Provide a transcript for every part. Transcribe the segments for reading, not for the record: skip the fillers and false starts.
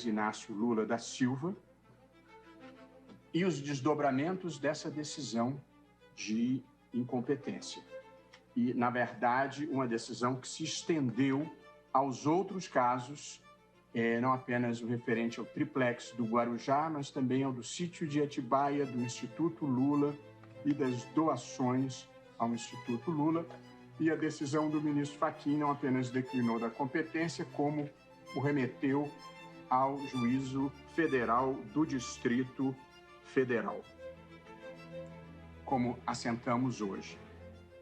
Inácio Lula da Silva e os desdobramentos dessa decisão de incompetência. E, na verdade, uma decisão que se estendeu aos outros casos, não apenas o referente ao triplex do Guarujá, mas também ao do sítio de Atibaia, do Instituto Lula e das doações ao Instituto Lula. E a decisão do ministro Fachin não apenas declinou da competência, como o remeteu ao Juízo Federal do Distrito Federal, como assentamos hoje.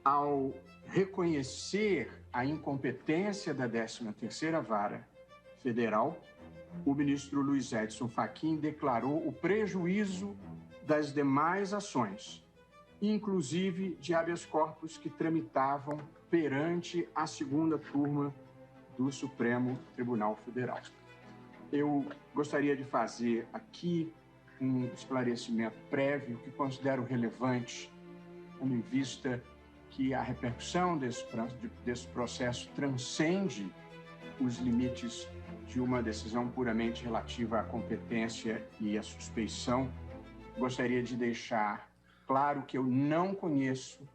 Ao reconhecer a incompetência da 13ª Vara Federal, o ministro Luiz Edson Fachin declarou o prejuízo das demais ações, inclusive de habeas corpus que tramitavam perante a segunda turma do Supremo Tribunal Federal. Eu gostaria de fazer aqui um esclarecimento prévio que considero relevante, tendo em vista que a repercussão desse processo transcende os limites de uma decisão puramente relativa à competência e à suspeição. Gostaria de deixar claro que eu não conheço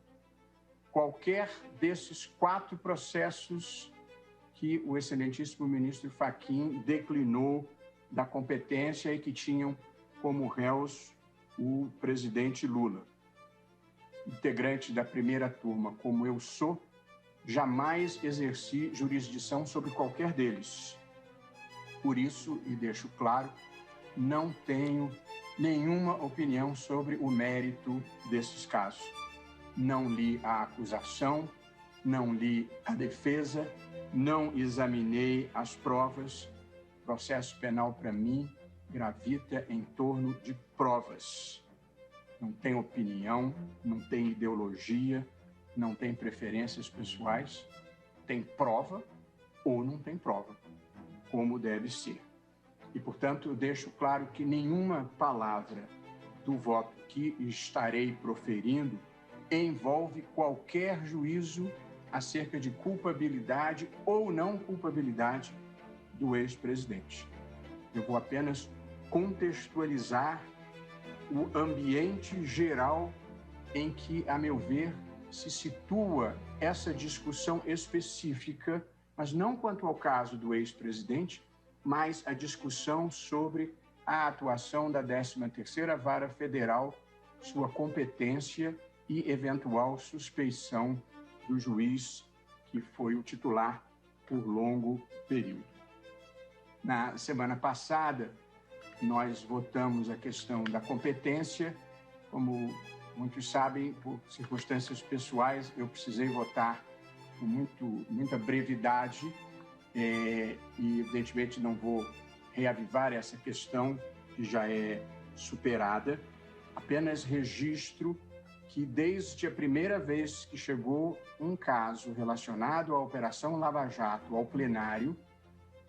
qualquer desses 4 processos que o excelentíssimo ministro Fachin declinou da competência e que tinham como réus o presidente Lula. Integrante da primeira turma, como eu sou, jamais exerci jurisdição sobre qualquer deles. Por isso, e deixo claro, não tenho nenhuma opinião sobre o mérito desses casos. Não li a acusação, não li a defesa, não examinei as provas. Processo penal, para mim, gravita em torno de provas. Não tem opinião, não tem ideologia, não tem preferências pessoais. Tem prova ou não tem prova, como deve ser. E, portanto, eu deixo claro que nenhuma palavra do voto que estarei proferindo envolve qualquer juízo acerca de culpabilidade ou não culpabilidade do ex-presidente. Eu vou apenas contextualizar o ambiente geral em que, a meu ver, se situa essa discussão específica, mas não quanto ao caso do ex-presidente, mas a discussão sobre a atuação da 13ª Vara Federal, sua competência e eventual suspeição do juiz que foi o titular por longo período. Na semana passada, nós votamos a questão da competência. Como muitos sabem, por circunstâncias pessoais, eu precisei votar com muita brevidade e, evidentemente, não vou reavivar essa questão que já é superada. Apenas registro que, desde a primeira vez que chegou um caso relacionado à Operação Lava Jato ao plenário,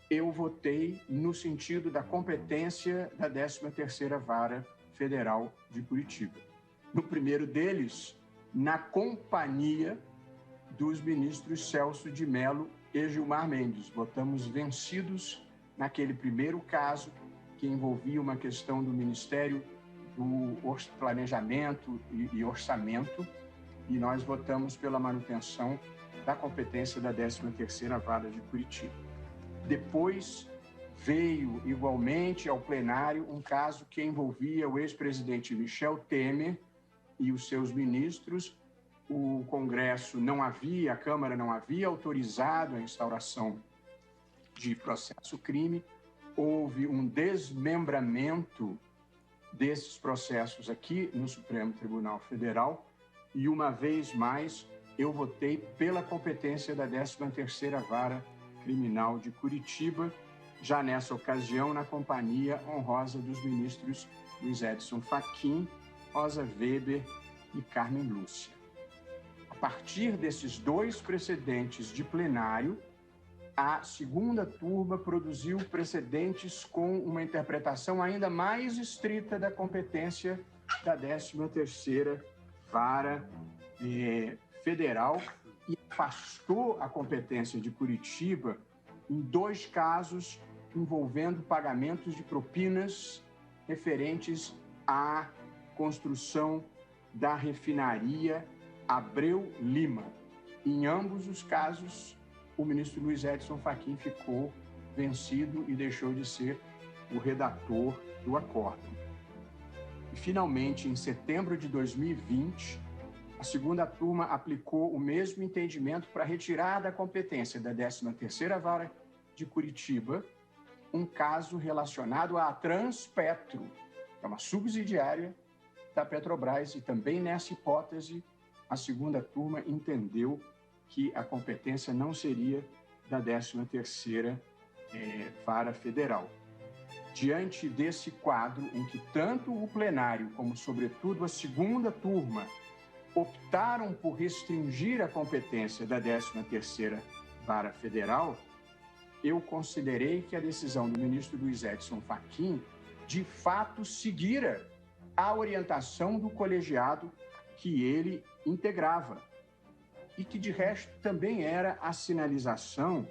eu votei no sentido da competência da 13ª Vara Federal de Curitiba. No primeiro deles, na companhia dos ministros Celso de Mello e Gilmar Mendes. Votamos vencidos naquele primeiro caso, que envolvia uma questão do Ministério do Planejamento e Orçamento, e nós votamos pela manutenção da competência da 13ª Vara de Curitiba. Depois veio igualmente ao plenário um caso que envolvia o ex-presidente Michel Temer e os seus ministros. O Congresso a Câmara não havia autorizado a instauração de processo-crime. Houve um desmembramento desses processos aqui no Supremo Tribunal Federal e, uma vez mais, eu votei pela competência da 13ª Vara Criminal de Curitiba, já nessa ocasião na companhia honrosa dos ministros Luiz Edson Fachin, Rosa Weber e Carmen Lúcia. A partir desses 2 precedentes de plenário, a segunda turma produziu precedentes com uma interpretação ainda mais estrita da competência da 13ª Vara Federal e afastou a competência de Curitiba em 2 casos envolvendo pagamentos de propinas referentes à construção da refinaria Abreu Lima. Em ambos os casos, o ministro Luiz Edson Fachin ficou vencido e deixou de ser o redator do acórdão. E, finalmente, em setembro de 2020, a segunda turma aplicou o mesmo entendimento para retirar da competência da 13ª Vara de Curitiba um caso relacionado à Transpetro, que é uma subsidiária da Petrobras, e também nessa hipótese a segunda turma entendeu que a competência não seria da 13ª Vara Federal. Diante desse quadro em que tanto o plenário como, sobretudo, a segunda turma optaram por restringir a competência da 13ª Vara Federal, eu considerei que a decisão do ministro Luiz Edson Fachin, de fato, seguira a orientação do colegiado que ele integrava e que, de resto, também era a sinalização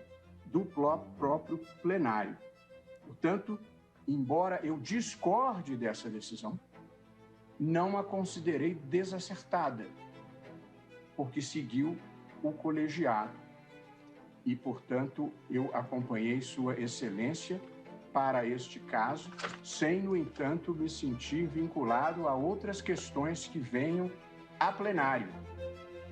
do próprio plenário. Portanto, embora eu discorde dessa decisão, não a considerei desacertada, porque seguiu o colegiado. E, portanto, eu acompanhei Sua Excelência para este caso, sem, no entanto, me sentir vinculado a outras questões que venham a plenário,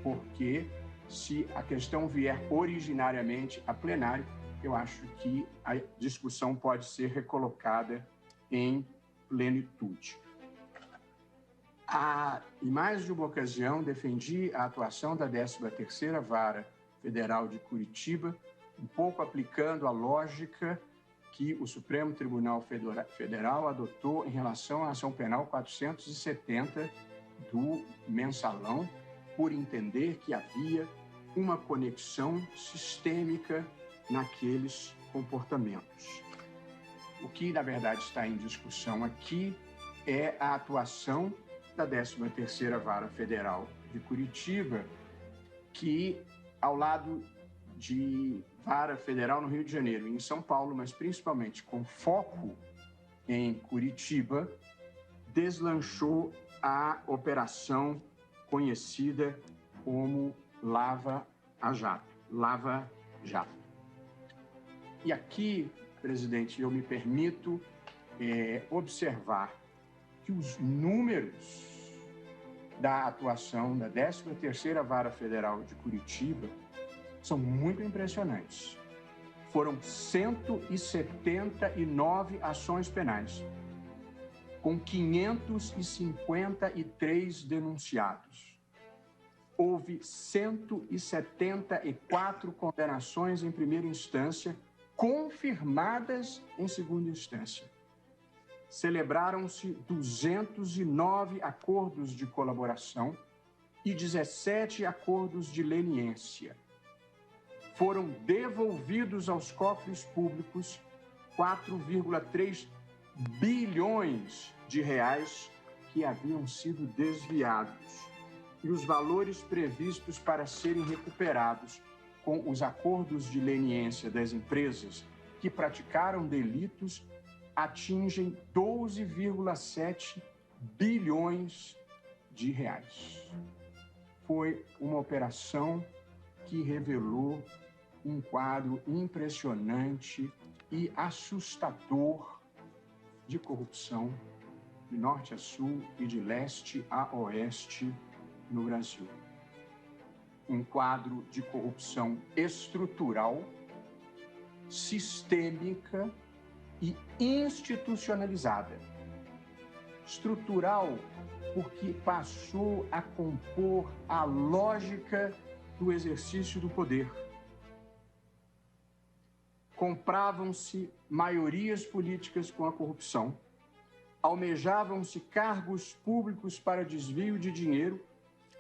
porque se a questão vier originariamente a plenário, eu acho que a discussão pode ser recolocada em plenitude. Em mais de uma ocasião, defendi a atuação da 13ª Vara Federal de Curitiba, um pouco aplicando a lógica que o Supremo Tribunal Federal adotou em relação à ação penal 470 do Mensalão, por entender que havia uma conexão sistêmica naqueles comportamentos. O que, na verdade, está em discussão aqui é a atuação da 13ª Vara Federal de Curitiba, que, ao lado de Vara Federal no Rio de Janeiro e em São Paulo, mas principalmente com foco em Curitiba, deslanchou a operação conhecida como Lava Jato. E aqui, presidente, eu me permito observar que os números da atuação da 13ª Vara Federal de Curitiba são muito impressionantes. Foram 179 ações penais, com 553 denunciados. Houve 174 condenações em primeira instância, confirmadas em segunda instância. Celebraram-se 209 acordos de colaboração e 17 acordos de leniência. Foram devolvidos aos cofres públicos 4,3 bilhões de reais que haviam sido desviados. E os valores previstos para serem recuperados com os acordos de leniência das empresas que praticaram delitos atingem 12,7 bilhões de reais. Foi uma operação que revelou um quadro impressionante e assustador de corrupção de norte a sul e de leste a oeste no Brasil. Um quadro de corrupção estrutural, sistêmica e institucionalizada. Estrutural porque passou a compor a lógica do exercício do poder. Compravam-se maiorias políticas com a corrupção, almejavam-se cargos públicos para desvio de dinheiro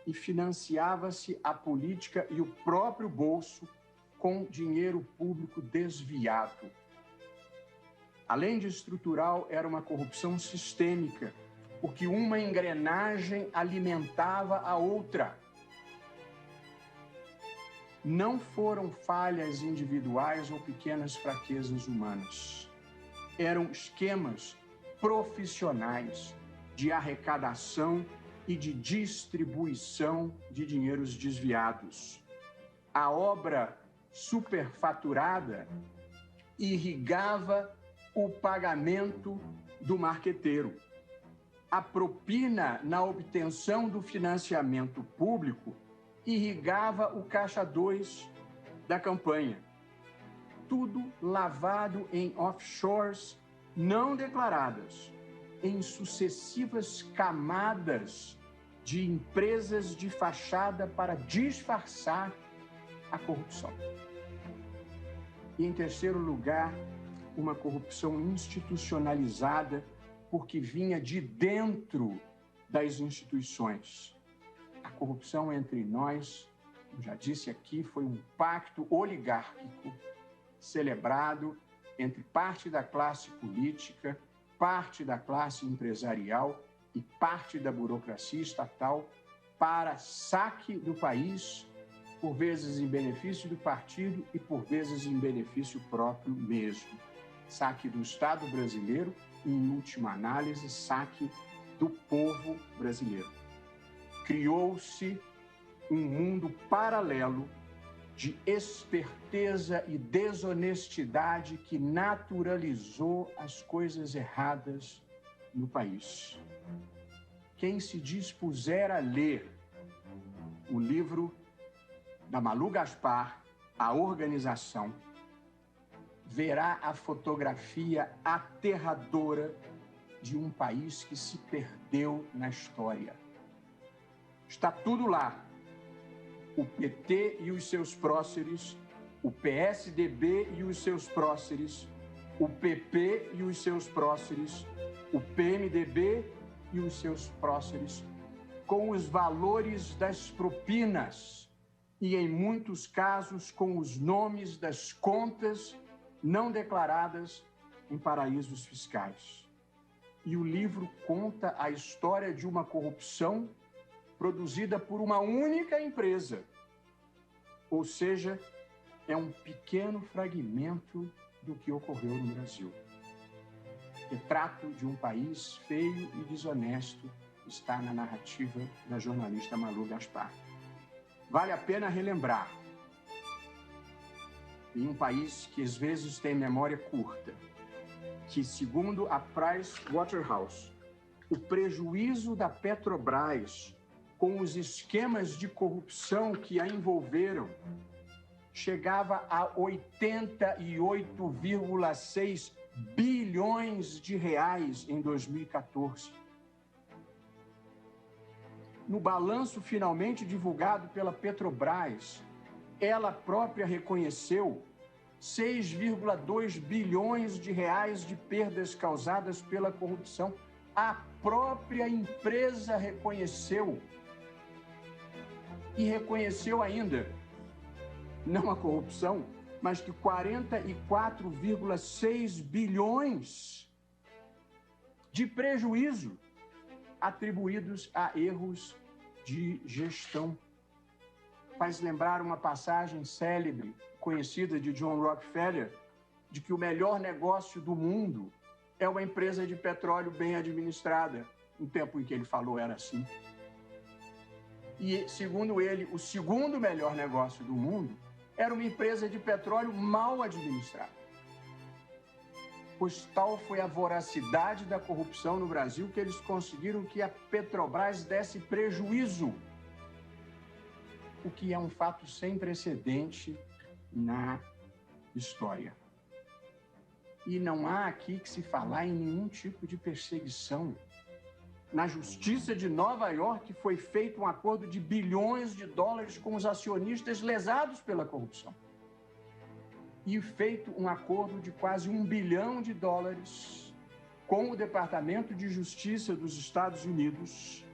e financiava-se a política e o próprio bolso com dinheiro público desviado. Além de estrutural, era uma corrupção sistêmica, porque uma engrenagem alimentava a outra. Não foram falhas individuais ou pequenas fraquezas humanas. eram esquemas profissionais de arrecadação e de distribuição de dinheiros desviados. A obra superfaturada irrigava o pagamento do marqueteiro. A propina na obtenção do financiamento público irrigava o caixa 2 da campanha. Tudo lavado em offshores não declaradas, em sucessivas camadas de empresas de fachada para disfarçar a corrupção. E, em terceiro lugar, uma corrupção institucionalizada, porque vinha de dentro das instituições. A corrupção entre nós, como já disse aqui, foi um pacto oligárquico celebrado entre parte da classe política, parte da classe empresarial e parte da burocracia estatal para saque do país, por vezes em benefício do partido e por vezes em benefício próprio mesmo. Saque do Estado brasileiro e, em última análise, saque do povo brasileiro. Criou-se um mundo paralelo de esperteza e desonestidade que naturalizou as coisas erradas no país. Quem se dispuser a ler o livro da Malu Gaspar, A Organização, verá a fotografia aterradora de um país que se perdeu na história. Está tudo lá. O PT e os seus próceres, o PSDB e os seus próceres, o PP e os seus próceres, o PMDB e os seus próceres, com os valores das propinas e, em muitos casos, com os nomes das contas não declaradas em paraísos fiscais. E o livro conta a história de uma corrupção produzida por uma única empresa. Ou seja, é um pequeno fragmento do que ocorreu no Brasil. Retrato de um país feio e desonesto está na narrativa da jornalista Malu Gaspar. Vale a pena relembrar, em um país que às vezes tem memória curta, que, segundo a Pricewaterhouse, o prejuízo da Petrobras com os esquemas de corrupção que a envolveram chegava a 88,6 bilhões de reais em 2014. No balanço finalmente divulgado pela Petrobras, ela própria reconheceu 6,2 bilhões de reais de perdas causadas pela corrupção. A própria empresa reconheceu. E reconheceu ainda, não a corrupção, mas que 44,6 bilhões de prejuízo atribuídos a erros de gestão. Faz lembrar uma passagem célebre, conhecida de John Rockefeller, de que o melhor negócio do mundo é uma empresa de petróleo bem administrada. No tempo em que ele falou era assim. E, segundo ele, o segundo melhor negócio do mundo era uma empresa de petróleo mal administrada. Pois tal foi a voracidade da corrupção no Brasil que eles conseguiram que a Petrobras desse prejuízo, o que é um fato sem precedente na história. E não há aqui que se falar em nenhum tipo de perseguição. Na Justiça de Nova York foi feito um acordo de bilhões de dólares com os acionistas lesados pela corrupção. E feito um acordo de quase $1 bilhão com o Departamento de Justiça dos Estados Unidos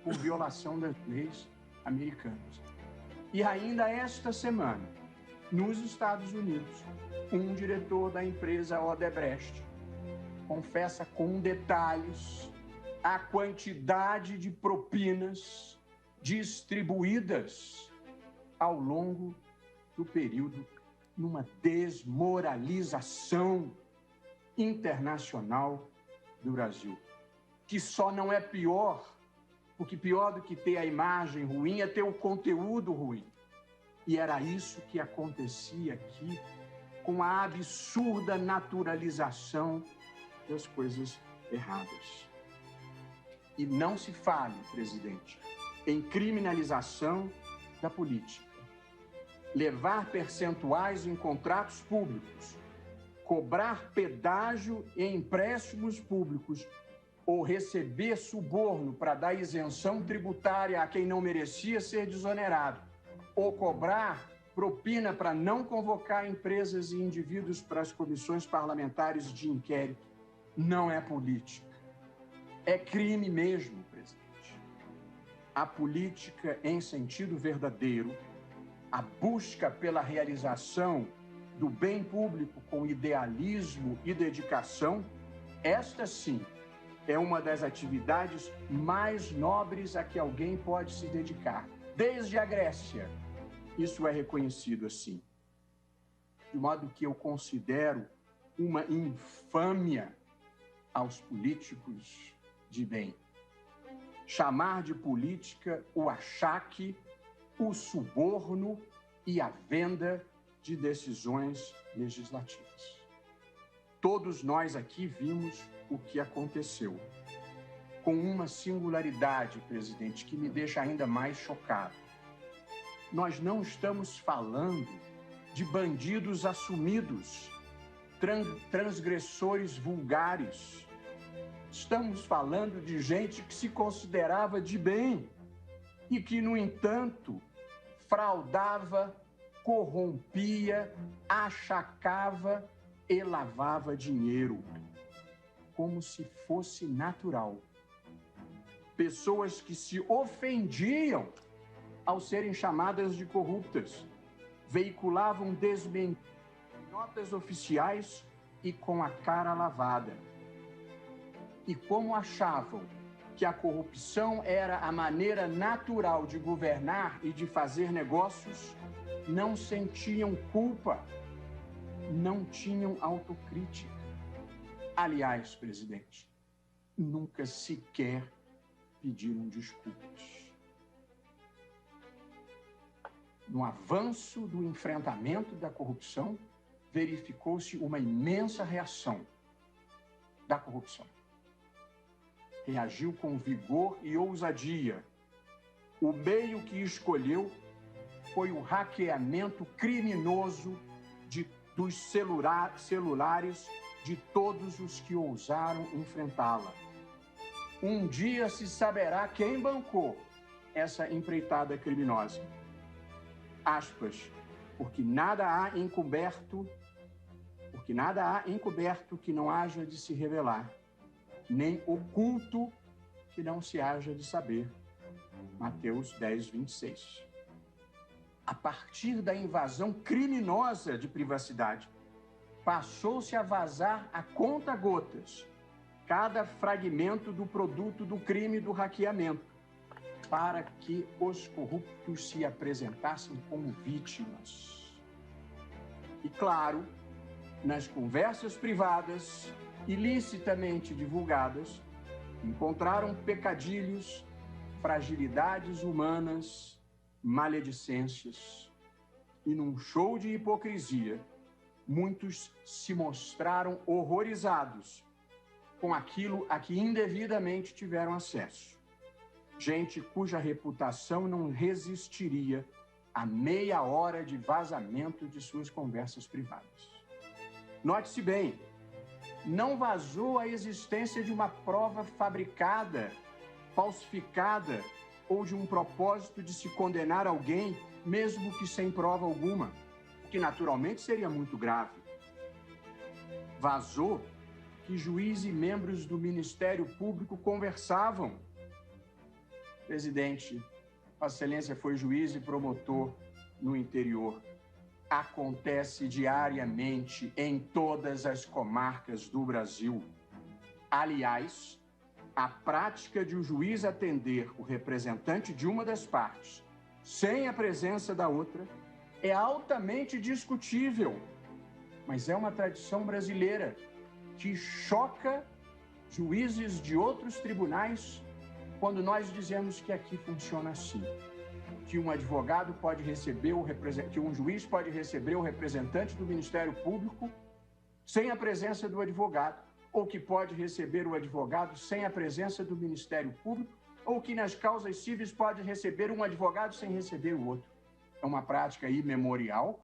por violação das leis americanas. E ainda esta semana, nos Estados Unidos, um diretor da empresa Odebrecht confessa com detalhes a quantidade de propinas distribuídas ao longo do período numa desmoralização internacional do Brasil, que só não é pior, porque pior do que ter a imagem ruim é ter o conteúdo ruim. E era isso que acontecia aqui com a absurda naturalização das coisas erradas. E não se fale, presidente, em criminalização da política. Levar percentuais em contratos públicos, cobrar pedágio em empréstimos públicos ou receber suborno para dar isenção tributária a quem não merecia ser desonerado, ou cobrar propina para não convocar empresas e indivíduos para as comissões parlamentares de inquérito, não é política. É crime mesmo, presidente. A política, em sentido verdadeiro, a busca pela realização do bem público com idealismo e dedicação, esta sim é uma das atividades mais nobres a que alguém pode se dedicar. Desde a Grécia, isso é reconhecido assim. De modo que eu considero uma infâmia aos políticos de bem chamar de política o achaque, o suborno e a venda de decisões legislativas. Todos nós aqui vimos o que aconteceu, com uma singularidade, presidente, que me deixa ainda mais chocado. Nós não estamos falando de bandidos assumidos, transgressores vulgares. Estamos falando de gente que se considerava de bem e que, no entanto, fraudava, corrompia, achacava e lavava dinheiro, como se fosse natural. Pessoas que se ofendiam ao serem chamadas de corruptas, veiculavam desmentidos em notas oficiais e com a cara lavada. E como achavam que a corrupção era a maneira natural de governar e de fazer negócios, não sentiam culpa, não tinham autocrítica. Aliás, presidente, nunca sequer pediram desculpas. No avanço do enfrentamento da corrupção, verificou-se uma imensa reação da corrupção. Reagiu com vigor e ousadia. O meio que escolheu foi o hackeamento criminoso dos celulares de todos os que ousaram enfrentá-la. Um dia se saberá quem bancou essa empreitada criminosa. Aspas, porque nada há encoberto que não haja de se revelar, nem oculto que não se haja de saber. Mateus 10, 26. A partir da invasão criminosa de privacidade, passou-se a vazar a conta-gotas cada fragmento do produto do crime do hackeamento, para que os corruptos se apresentassem como vítimas. E, claro, nas conversas privadas, ilicitamente divulgadas, encontraram pecadilhos, fragilidades humanas, maledicências. E num show de hipocrisia, muitos se mostraram horrorizados com aquilo a que indevidamente tiveram acesso. Gente cuja reputação não resistiria a meia hora de vazamento de suas conversas privadas. Note-se bem, não vazou a existência de uma prova fabricada, falsificada ou de um propósito de se condenar alguém, mesmo que sem prova alguma, o que naturalmente seria muito grave. Vazou que juiz e membros do Ministério Público conversavam. Presidente, Vossa Excelência foi juiz e promotor no interior. Acontece diariamente em todas as comarcas do Brasil. Aliás, a prática de o juiz atender o representante de uma das partes, sem a presença da outra, é altamente discutível, mas é uma tradição brasileira que choca juízes de outros tribunais quando nós dizemos que aqui funciona assim, que um advogado pode receber que um juiz pode receber o representante do Ministério Público sem a presença do advogado, ou que pode receber o advogado sem a presença do Ministério Público, ou que nas causas cíveis pode receber um advogado sem receber o outro. É uma prática imemorial